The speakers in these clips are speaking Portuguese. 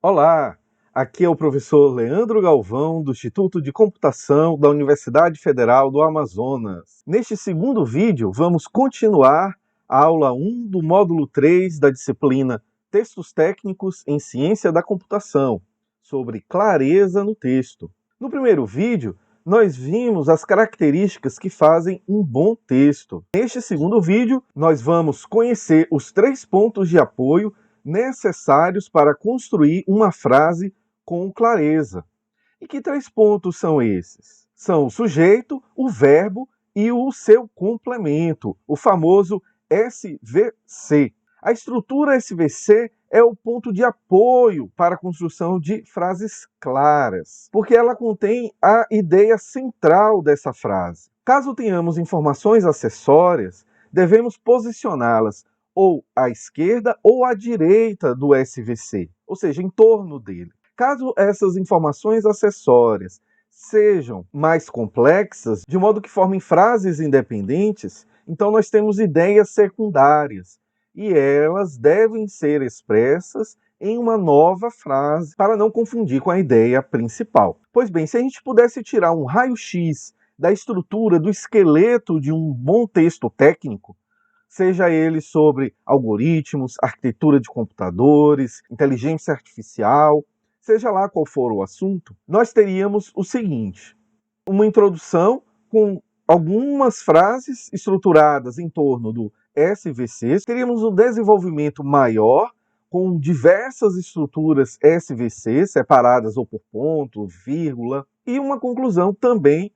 Olá, aqui é o professor Leandro Galvão, do Instituto de Computação da Universidade Federal do Amazonas. Neste segundo vídeo, vamos continuar a aula 1 do módulo 3 da disciplina Textos Técnicos em Ciência da Computação, sobre clareza no texto. No primeiro vídeo, nós vimos as características que fazem um bom texto. Neste segundo vídeo, nós vamos conhecer os 3 pontos de apoio necessários para construir uma frase com clareza. E que 3 pontos são esses? São o sujeito, o verbo e o seu complemento, o famoso SVC. A estrutura SVC é o ponto de apoio para a construção de frases claras, porque ela contém a ideia central dessa frase. Caso tenhamos informações acessórias, devemos posicioná-las ou à esquerda ou à direita do SVC, ou seja, em torno dele. Caso essas informações acessórias sejam mais complexas, de modo que formem frases independentes, então nós temos ideias secundárias, e elas devem ser expressas em uma nova frase, para não confundir com a ideia principal. Pois bem, se a gente pudesse tirar um raio-x da estrutura, do esqueleto de um bom texto técnico, seja ele sobre algoritmos, arquitetura de computadores, inteligência artificial, seja lá qual for o assunto, nós teríamos o seguinte: uma introdução com algumas frases estruturadas em torno do SVC, teríamos um desenvolvimento maior com diversas estruturas SVC separadas ou por ponto, vírgula, e uma conclusão também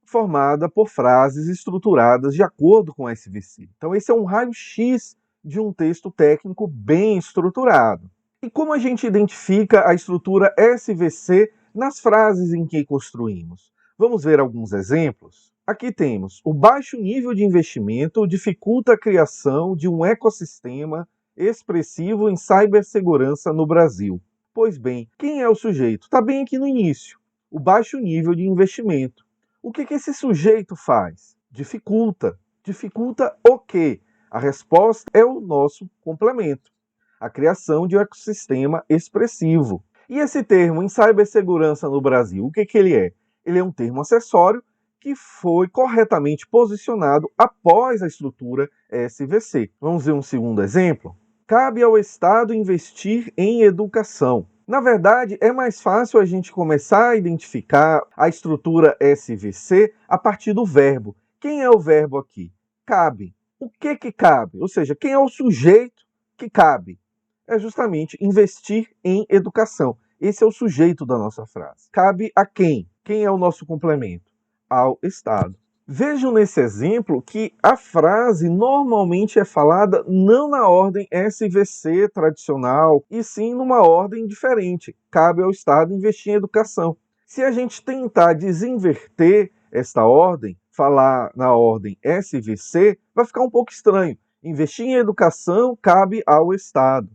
formada por frases estruturadas de acordo com o SVC. Então esse é um raio-x de um texto técnico bem estruturado. E como a gente identifica a estrutura SVC nas frases em que construímos? Vamos ver alguns exemplos? Aqui temos: o baixo nível de investimento dificulta a criação de um ecossistema expressivo em cibersegurança no Brasil. Pois bem, quem é o sujeito? Está bem aqui no início. O baixo nível de investimento. O que esse sujeito faz? Dificulta. Dificulta o quê? A resposta é o nosso complemento: a criação de um ecossistema expressivo. E esse termo em cibersegurança no Brasil, o que ele é? Ele é um termo acessório que foi corretamente posicionado após a estrutura SVC. Vamos ver um segundo exemplo? Cabe ao Estado investir em educação. Na verdade, é mais fácil a gente começar a identificar a estrutura SVC a partir do verbo. Quem é o verbo aqui? Cabe. O que cabe? Ou seja, quem é o sujeito que cabe? É justamente investir em educação. Esse é o sujeito da nossa frase. Cabe a quem? Quem é o nosso complemento? Ao Estado. Vejam nesse exemplo que a frase normalmente é falada não na ordem SVC tradicional, e sim numa ordem diferente. Cabe ao Estado investir em educação. Se a gente tentar desinverter esta ordem, falar na ordem SVC, vai ficar um pouco estranho. Investir em educação cabe ao Estado.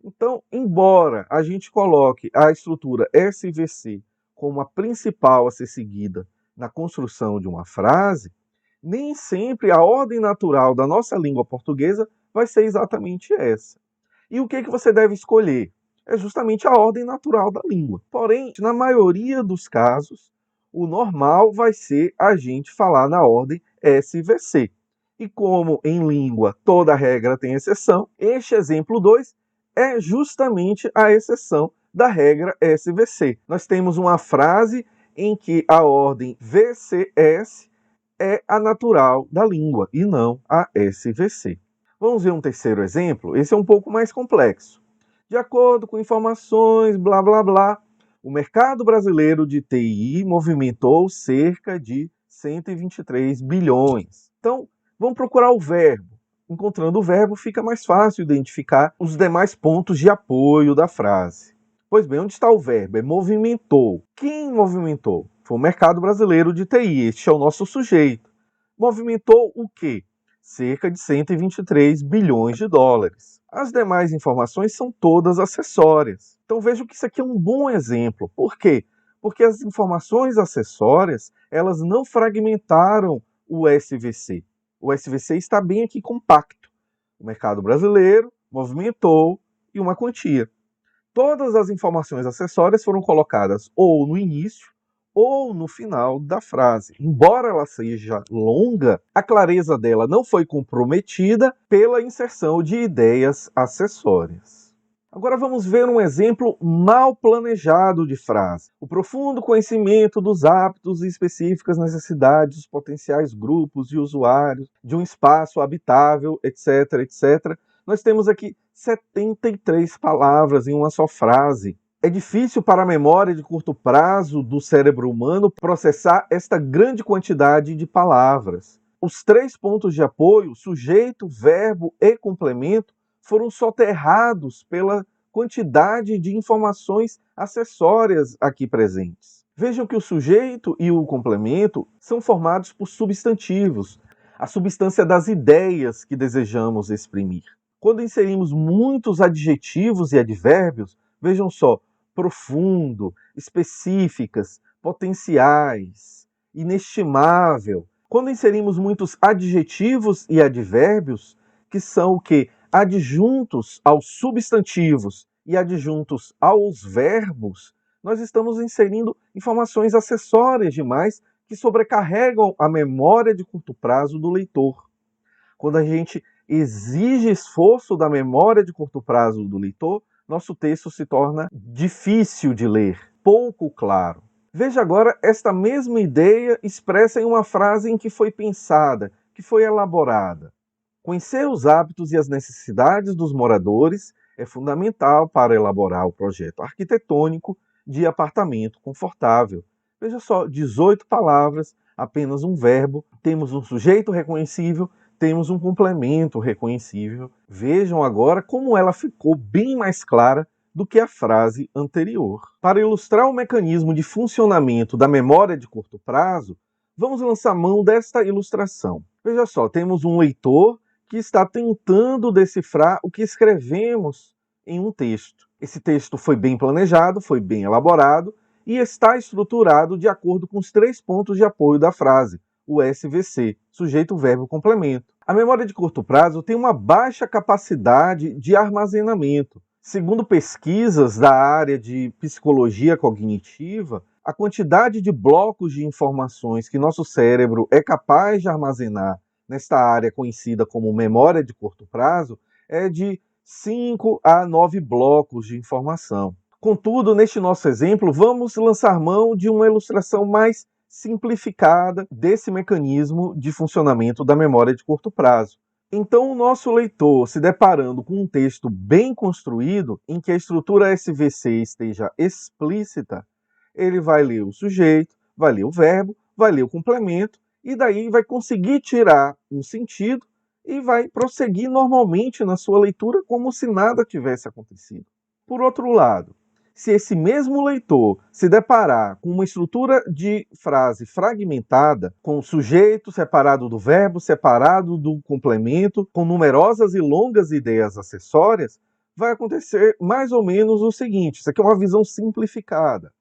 Então, embora a gente coloque a estrutura SVC como a principal a ser seguida na construção de uma frase, nem sempre a ordem natural da nossa língua portuguesa vai ser exatamente essa. E o que você deve escolher? É justamente a ordem natural da língua. Porém, na maioria dos casos, o normal vai ser a gente falar na ordem SVC. E como em língua toda regra tem exceção, este exemplo 2 é justamente a exceção da regra SVC. Nós temos uma frase em que a ordem VCS é a natural da língua e não a SVC. Vamos ver um terceiro exemplo? Esse é um pouco mais complexo. De acordo com informações, blá blá blá, o mercado brasileiro de TI movimentou cerca de 123 bilhões. Então, vamos procurar o verbo. Encontrando o verbo, fica mais fácil identificar os demais pontos de apoio da frase. Pois bem, onde está o verbo? É movimentou. Quem movimentou? Foi o mercado brasileiro de TI. Este é o nosso sujeito. Movimentou o quê? Cerca de 123 bilhões de dólares. As demais informações são todas acessórias. Então vejo que isso aqui é um bom exemplo. Por quê? Porque as informações acessórias, elas não fragmentaram o SVC. O SVC está bem aqui compacto. O mercado brasileiro movimentou e uma quantia. Todas as informações acessórias foram colocadas ou no início ou no final da frase. Embora ela seja longa, a clareza dela não foi comprometida pela inserção de ideias acessórias. Agora vamos ver um exemplo mal planejado de frase. O profundo conhecimento dos hábitos e específicas necessidades dos potenciais grupos de usuários, de um espaço habitável, etc, etc. Nós temos aqui 73 palavras em uma só frase. É difícil para a memória de curto prazo do cérebro humano processar esta grande quantidade de palavras. Os 3 pontos de apoio, sujeito, verbo e complemento, foram soterrados pela quantidade de informações acessórias aqui presentes. Vejam que o sujeito e o complemento são formados por substantivos, a substância das ideias que desejamos exprimir. Quando inserimos muitos adjetivos e advérbios, vejam só, profundo, específicas, potenciais, inestimável. Quando inserimos muitos adjetivos e advérbios, que são o quê? Adjuntos aos substantivos e adjuntos aos verbos, nós estamos inserindo informações acessórias demais que sobrecarregam a memória de curto prazo do leitor. Quando a gente exige esforço da memória de curto prazo do leitor, nosso texto se torna difícil de ler, pouco claro. Veja agora esta mesma ideia expressa em uma frase em que foi pensada, que foi elaborada. Conhecer os hábitos e as necessidades dos moradores é fundamental para elaborar o projeto arquitetônico de apartamento confortável. Veja só, 18 palavras, apenas um verbo, temos um sujeito reconhecível, temos um complemento reconhecível. Vejam agora como ela ficou bem mais clara do que a frase anterior. Para ilustrar o mecanismo de funcionamento da memória de curto prazo, vamos lançar mão desta ilustração. Veja só, temos um leitor que está tentando decifrar o que escrevemos em um texto. Esse texto foi bem planejado, foi bem elaborado e está estruturado de acordo com os 3 pontos de apoio da frase, o SVC, sujeito, verbo, complemento. A memória de curto prazo tem uma baixa capacidade de armazenamento. Segundo pesquisas da área de psicologia cognitiva, a quantidade de blocos de informações que nosso cérebro é capaz de armazenar nesta área conhecida como memória de curto prazo, é de 5 a 9 blocos de informação. Contudo, neste nosso exemplo, vamos lançar mão de uma ilustração mais simplificada desse mecanismo de funcionamento da memória de curto prazo. Então, o nosso leitor, se deparando com um texto bem construído, em que a estrutura SVC esteja explícita, ele vai ler o sujeito, vai ler o verbo, vai ler o complemento, e daí vai conseguir tirar um sentido e vai prosseguir normalmente na sua leitura como se nada tivesse acontecido. Por outro lado, se esse mesmo leitor se deparar com uma estrutura de frase fragmentada, com o sujeito separado do verbo, separado do complemento, com numerosas e longas ideias acessórias, vai acontecer mais ou menos o seguinte: isso aqui é uma visão simplificada.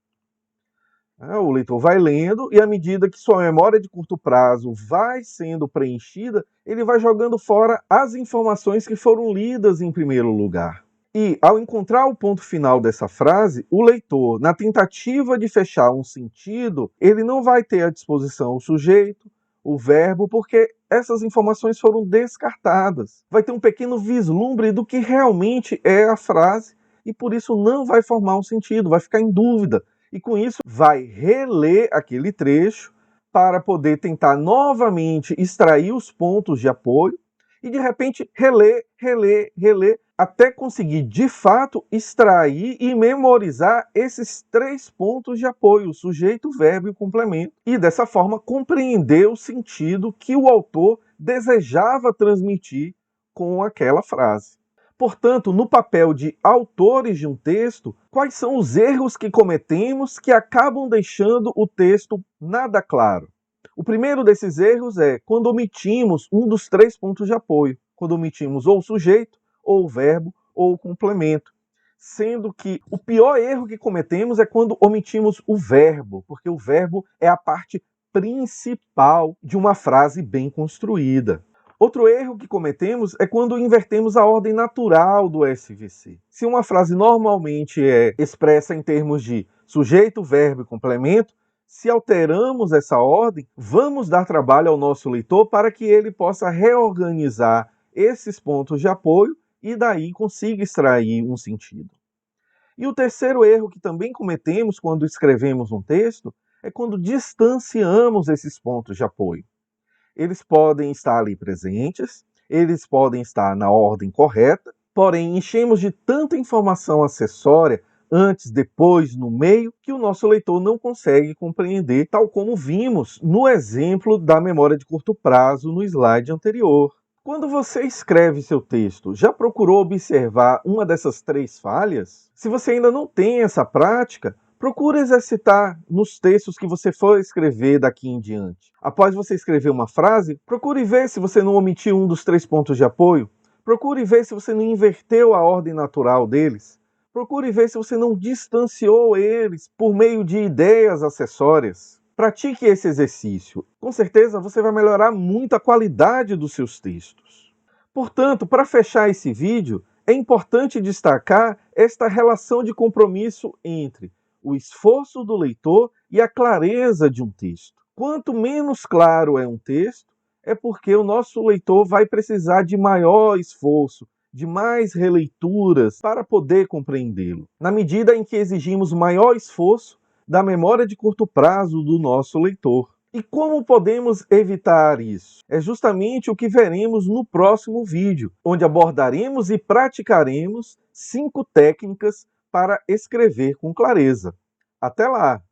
O leitor vai lendo e, à medida que sua memória de curto prazo vai sendo preenchida, ele vai jogando fora as informações que foram lidas em primeiro lugar. E, ao encontrar o ponto final dessa frase, o leitor, na tentativa de fechar um sentido, ele não vai ter à disposição o sujeito, o verbo, porque essas informações foram descartadas. Vai ter um pequeno vislumbre do que realmente é a frase e, por isso, não vai formar um sentido, vai ficar em dúvida. E com isso vai reler aquele trecho para poder tentar novamente extrair os pontos de apoio e de repente reler, até conseguir de fato extrair e memorizar esses 3 pontos de apoio, o sujeito, o verbo e o complemento, e dessa forma compreender o sentido que o autor desejava transmitir com aquela frase. Portanto, no papel de autores de um texto, quais são os erros que cometemos que acabam deixando o texto nada claro? O primeiro desses erros é quando omitimos um dos 3 pontos de apoio, quando omitimos ou o sujeito, ou o verbo, ou o complemento. Sendo que o pior erro que cometemos é quando omitimos o verbo, porque o verbo é a parte principal de uma frase bem construída. Outro erro que cometemos é quando invertemos a ordem natural do SVC. Se uma frase normalmente é expressa em termos de sujeito, verbo e complemento, se alteramos essa ordem, vamos dar trabalho ao nosso leitor para que ele possa reorganizar esses pontos de apoio e daí consiga extrair um sentido. E o terceiro erro que também cometemos quando escrevemos um texto é quando distanciamos esses pontos de apoio. Eles podem estar ali presentes, eles podem estar na ordem correta, porém enchemos de tanta informação acessória, antes, depois, no meio, que o nosso leitor não consegue compreender, tal como vimos no exemplo da memória de curto prazo no slide anterior. Quando você escreve seu texto, já procurou observar uma dessas três falhas? Se você ainda não tem essa prática, procure exercitar nos textos que você for escrever daqui em diante. Após você escrever uma frase, procure ver se você não omitiu um dos três pontos de apoio. Procure ver se você não inverteu a ordem natural deles. Procure ver se você não distanciou eles por meio de ideias acessórias. Pratique esse exercício. Com certeza você vai melhorar muito a qualidade dos seus textos. Portanto, para fechar esse vídeo, é importante destacar esta relação de compromisso entre o esforço do leitor e a clareza de um texto. Quanto menos claro é um texto, é porque o nosso leitor vai precisar de maior esforço, de mais releituras para poder compreendê-lo. Na medida em que exigimos maior esforço da memória de curto prazo do nosso leitor. E como podemos evitar isso? É justamente o que veremos no próximo vídeo, onde abordaremos e praticaremos 5 técnicas para escrever com clareza. Até lá!